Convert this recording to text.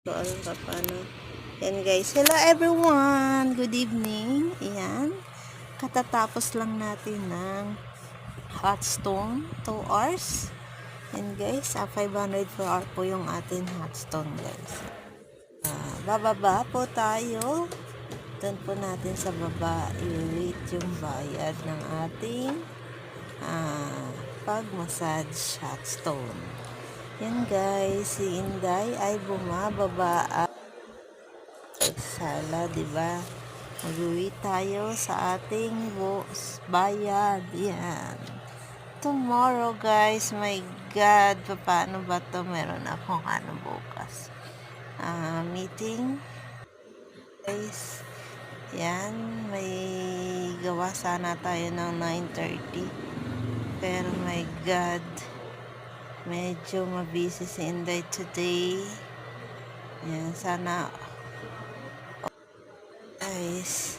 Alam ka paano. Yan guys. Hello everyone. Good evening. Ayan. Katatapos lang natin ng hot stone. 2 hours. Yan guys. 500 per hour po yung ating hot stone guys. Bababa po tayo. Doon po natin sa baba i-wait yung bayad ng ating pag-massage hot stone. Yan guys, si Inday ay bumababa at sala, diba? Mag-uwi tayo sa ating bayad. Yan. Tomorrow guys, my God, paano ba to? Meron akong bukas. Meeting. Guys, yan, may gawa sana tayo ng 9:30. Pero my God, medyo mabisi si Inday today. Yan, sana guys,